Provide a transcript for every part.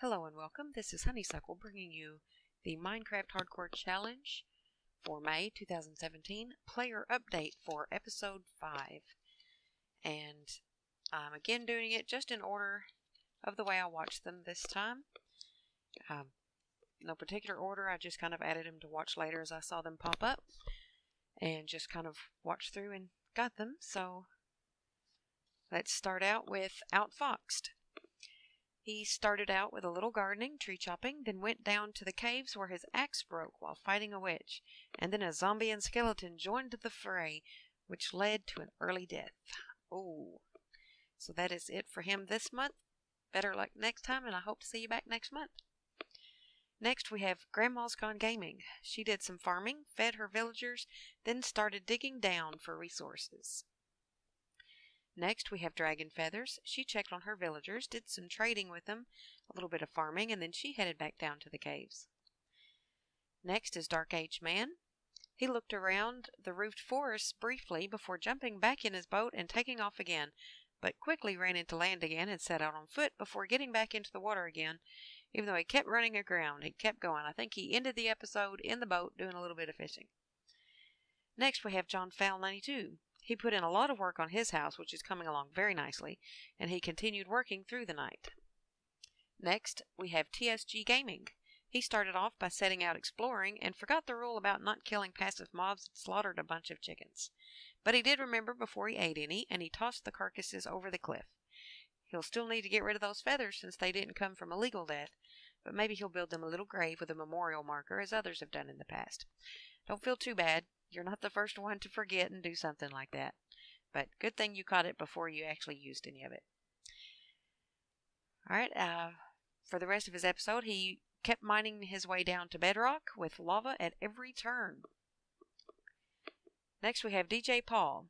Hello and welcome. This is Honeysuckle bringing you the Minecraft Hardcore Challenge for May 2017 player update for episode 5. And I'm again doing it just in order of the way I watched them this time. No particular order, I just kind of added them to watch later as I saw them pop up and just kind of watched through and got them. So let's start out with Outfoxed. He started out with a little gardening, tree chopping, then went down to the caves where his axe broke while fighting a witch, and then a zombie and skeleton joined the fray, which led to an early death. Oh, so that is it for him this month. Better luck next time, and I hope to see you back next month. Next, we have Grandma's Gone Gaming. She did some farming, fed her villagers, then started digging down for resources. Next, we have Dragon Feathers. She checked on her villagers, did some trading with them, a little bit of farming, and then she headed back down to the caves. Next is Dark Age Man. He looked around the roofed forest briefly before jumping back in his boat and taking off again, but quickly ran into land again and set out on foot before getting back into the water again. Even though he kept running aground, he kept going. I think he ended the episode in the boat doing a little bit of fishing. Next, we have John Fowl 92. He put in a lot of work on his house, which is coming along very nicely, and he continued working through the night. Next, we have TSG Gaming. He started off by setting out exploring and forgot the rule about not killing passive mobs and slaughtered a bunch of chickens. But he did remember before he ate any, and he tossed the carcasses over the cliff. He'll still need to get rid of those feathers since they didn't come from a legal death, but maybe he'll build them a little grave with a memorial marker as others have done in the past. Don't feel too bad. You're not the first one to forget and do something like that. But good thing you caught it before you actually used any of it. Alright, for the rest of his episode, he kept mining his way down to bedrock with lava at every turn. Next we have DJ Paul.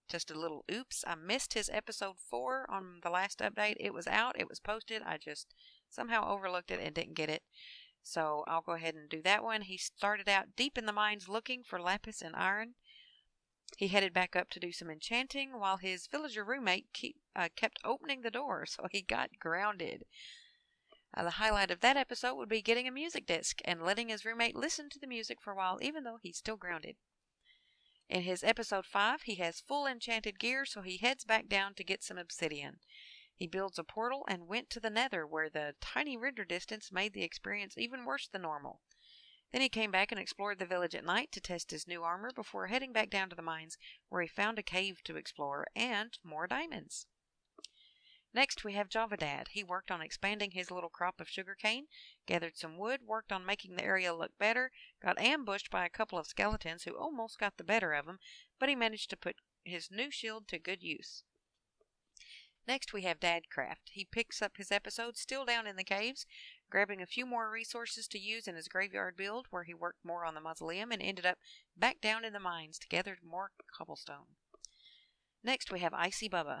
Just a little oops. I missed his episode 4 on the last update. It was out. It was posted. I just somehow overlooked it and didn't get it. So I'll go ahead and do that one. He started out deep in the mines looking for lapis and iron. He headed back up to do some enchanting while his villager roommate kept opening the door, so he got grounded. The highlight of that episode would be getting a music disc and letting his roommate listen to the music for a while, even though he's still grounded. In his episode 5, he has full enchanted gear, so he heads back down to get some obsidian. He builds a portal and went to the nether, where the tiny render distance made the experience even worse than normal. Then he came back and explored the village at night to test his new armor before heading back down to the mines, where he found a cave to explore and more diamonds. Next, we have Java Dad. He worked on expanding his little crop of sugarcane, gathered some wood, worked on making the area look better, got ambushed by a couple of skeletons who almost got the better of him, but he managed to put his new shield to good use. Next, we have Dadcraft. He picks up his episode still down in the caves, grabbing a few more resources to use in his graveyard build, where he worked more on the mausoleum and ended up back down in the mines to gather more cobblestone. Next, we have Icy Bubba.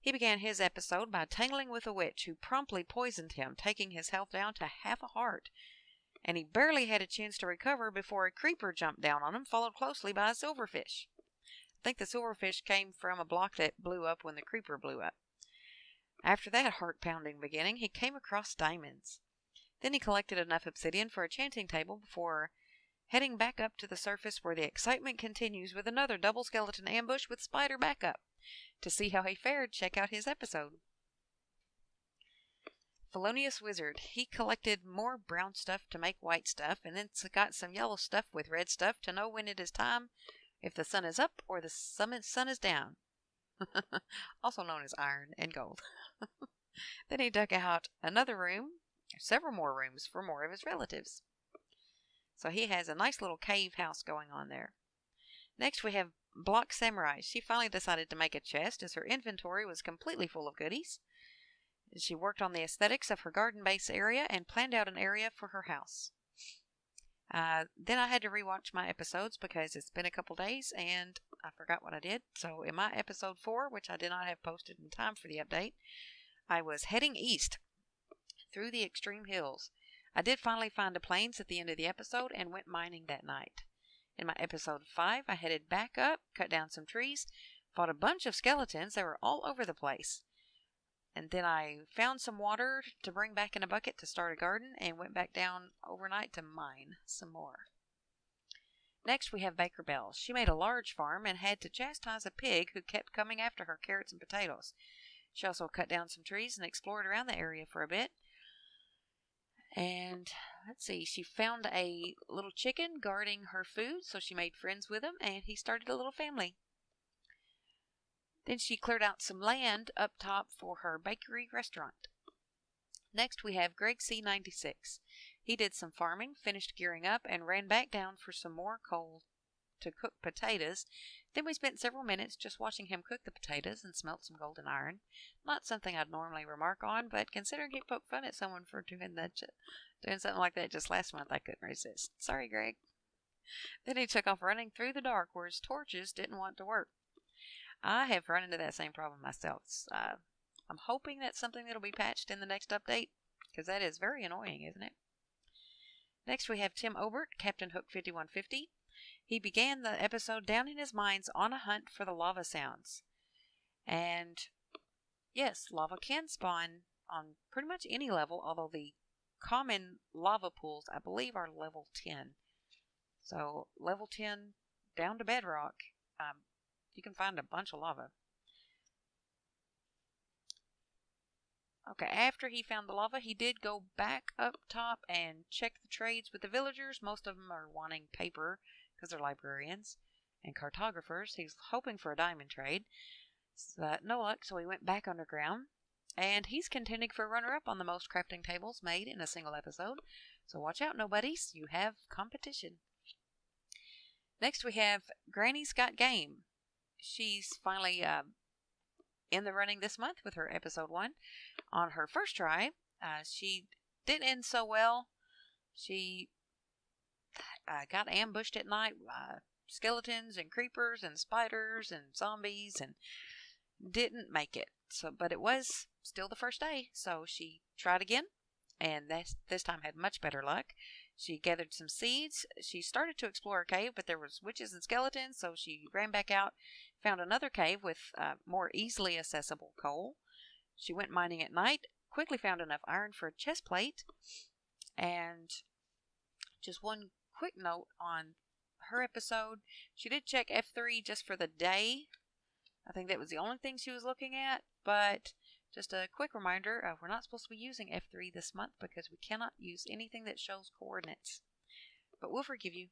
He began his episode by tangling with a witch who promptly poisoned him, taking his health down to half a heart. And he barely had a chance to recover before a creeper jumped down on him, followed closely by a silverfish. I think the silverfish came from a block that blew up when the creeper blew up. After that heart-pounding beginning, he came across diamonds. Then he collected enough obsidian for a chanting table before heading back up to the surface, where the excitement continues with another double skeleton ambush with spider backup. To see how he fared, check out his episode. Felonious Wizard. He collected more brown stuff to make white stuff, and then got some yellow stuff with red stuff to know when it is time, if the sun is up or the sun is down. Also known as iron and gold. Then he dug out another room, several more rooms for more of his relatives. So he has a nice little cave house going on there. Next we have Block Samurai. She finally decided to make a chest as her inventory was completely full of goodies. She worked on the aesthetics of her garden base area and planned out an area for her house. Then I had to rewatch my episodes because it's been a couple days and I forgot what I did. So in my episode 4, which I did not have posted in time for the update, I was heading east through the extreme hills. I did finally find a plains at the end of the episode and went mining that night. In my episode 5, I headed back up, cut down some trees, fought a bunch of skeletons that were all over the place. And then I found some water to bring back in a bucket to start a garden and went back down overnight to mine some more. Next we have Baker Bell. She made a large farm and had to chastise a pig who kept coming after her carrots and potatoes. She also cut down some trees and explored around the area for a bit. And let's see, she found a little chicken guarding her food, so she made friends with him and he started a little family. Then she cleared out some land up top for her bakery restaurant. Next we have Greg C96. He did some farming, finished gearing up, and ran back down for some more coal to cook potatoes. Then we spent several minutes just watching him cook the potatoes and smelt some golden iron. Not something I'd normally remark on, but considering he poked fun at someone for doing something like that just last month, I couldn't resist. Sorry, Greg. Then he took off running through the dark where his torches didn't want to work. I have run into that same problem myself. I'm hoping that's something that'll be patched in the next update, because that is very annoying, isn't it? Next we have Tim Obert, Captain Hook 5150. He began the episode down in his mines on a hunt for the lava sounds. And yes, lava can spawn on pretty much any level, although the common lava pools, I believe, are level 10. So level 10 down to bedrock, you can find a bunch of lava. Okay, after he found the lava, he did go back up top and check the trades with the villagers. Most of them are wanting paper because they're librarians and cartographers. He's hoping for a diamond trade. But no luck, so he went back underground. And he's contending for a runner-up on the most crafting tables made in a single episode. So watch out, nobodies. You have competition. Next we have Granny's Got Game. She's finally in the running this month with her episode 1. On her first try, she didn't end so well. She got ambushed at night by skeletons and creepers and spiders and zombies and didn't make it. But it was still the first day, so she tried again, and this time had much better luck. She gathered some seeds. She started to explore a cave, but there was witches and skeletons, so she ran back out, found another cave with more easily accessible coal. She went mining at night, quickly found enough iron for a chest plate, and just one quick note on her episode, she did check F3 just for the day. I think that was the only thing she was looking at, but just a quick reminder, we're not supposed to be using F3 this month because we cannot use anything that shows coordinates. But we'll forgive you.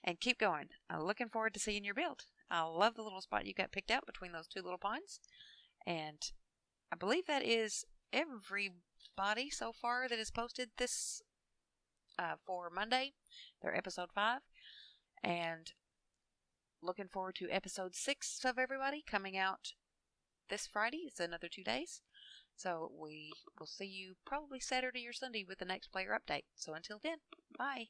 And keep going. I'm looking forward to seeing your build. I love the little spot you got picked out between those two little ponds. And I believe that is everybody so far that is posted this for Monday. They're episode 5. And looking forward to episode 6 of everybody coming out this Friday. It's another 2 days. So we will see you probably Saturday or Sunday with the next player update. So until then, bye.